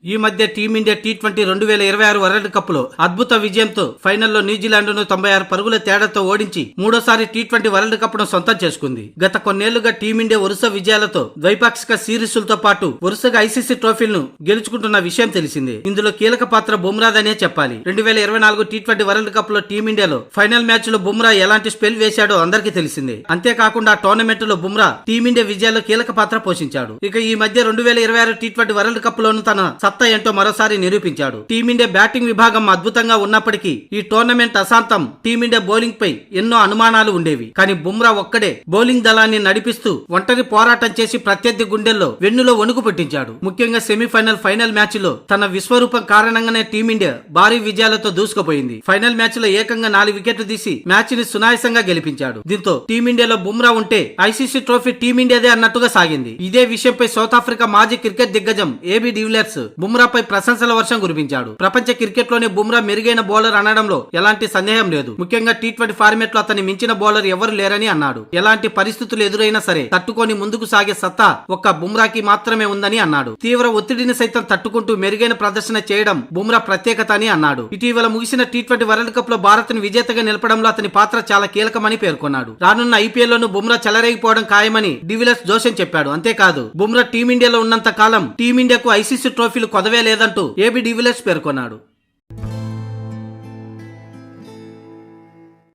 ఈ మధ్య team India T20 2026 world cup లో అద్భుత విజయంతో ఫైనల్లో న్యూజిలాండ్ ను 96 పరుగుల తేడాతో ఓడించి మూడోసారి టీ20 వరల్డ్ కప్ ను సొంతం చేసుకుంది. గత కొన్నేళ్లుగా టీమిండియా వరుస విజయాలతో ద్వైపాక్షిక సిరీసులతో పాటు వరుసగా ఐసీసీ ట్రోఫీలను గెలుచుకుంటున్న విషయం తెలిసిందే. ఇందులో కీలక పాత్ర బుమ్రాదనే చెప్పాలి. 2024 టీ20 వరల్డ్ కప్ లో టీమిండియాలో ఫైనల్ మ్యాచ్ లో బుమ్రా ఎలాంటి స్పెల్ వేశాడో అందరికీ తెలిసిందే. అంతేకాకుండా టోర్నమెంట్ లో బుమ్రా టీమిండియా విజయాల్లో కీలక పాత్ర పోషించాడు. ఇక ఈ మధ్య 2026 టీ20 వరల్డ్ కప్ లోను తన సత్తా ఏంటో మరోసారి నిరూపించాడు. టీమిండియా బ్యాటింగ్ విభాగం అద్భుతంగా ఉన్నప్పటికీ ఈ టోర్నమెంట్ అశాంతం టీమిండియా బౌలింగ్ పై ఎన్నో అనుమానాలు ఉండేవి. కానీ బుమ్రా ఒక్కడే బౌలింగ్ దళాన్ని నడిపిస్తూ ఒంటరి పోరాటం చేసి ప్రత్యర్థి గుండెల్లో వెన్నులో వణుకు పెట్టించాడు. ముఖ్యంగా సెమీఫైనల్ ఫైనల్ మ్యాచ్ లో తన విశ్వరూపం కారణంగానే టీమిండియా భారీ విజయాలతో దూసుకుపోయింది. ఫైనల్ మ్యాచ్ లో ఏకంగా 4 వికెట్లు తీసి మ్యాచ్ ని సునాయాసంగా గెలిపించాడు. దీంతో టీమిండియాలో బుమ్రా ఉంటే ఐసీసీ ట్రోఫీ టీమిండియాదే అన్నట్టుగా సాగింది. ఇదే విషయంపై సౌత్ ఆఫ్రికా మాజీ క్రికెట్ దిగ్గజం ఏబీ డివిలియర్స్ బుమ్రాపై ప్రశంసల వర్షం కురిపించాడు. ప్రపంచ క్రికెట్ లోనే బుమ్రా మెరుగైన బౌలర్ అనడంలో ఎలాంటి సందేహం లేదు. ముఖ్యంగా టీ20 ఫార్మేట్ లో అతని మించిన బౌలర్ ఎవరు లేరని అన్నాడు. ఎలాంటి పరిస్థితులు ఎదురైనా సరే తట్టుకొని ముందుకు సాగే సత్తా ఒక్క బుమ్రాకి మాత్రమే ఉందని అన్నాడు. తీవ్ర ఒత్తిడిని సైతం తట్టుకుంటూ మెరుగైన ప్రదర్శన చేయడం బుమ్రా ప్రత్యేకత అని అన్నాడు. ఇటీవల ముగిసిన టీ20 వరల్డ్ కప్ లో భారత్ ను విజేతగా నిలపడంలో అతని పాత్ర చాలా కీలకమని పేర్కొన్నాడు. రానున్న ఐపీఎల్ లోను బుమ్రా చెలరేగిపోవడం ఖాయమని డివిలియర్స్ జోషన్ చెప్పాడు. అంతేకాదు బుమ్రా టీమిండియాలో ఉన్నంత కాలం టీమిండియాకు ఐసీసీ ట్రోఫీలు కొదవే లేదంటూ ఏబీ డివిలియర్స్ పేర్కొన్నాడు.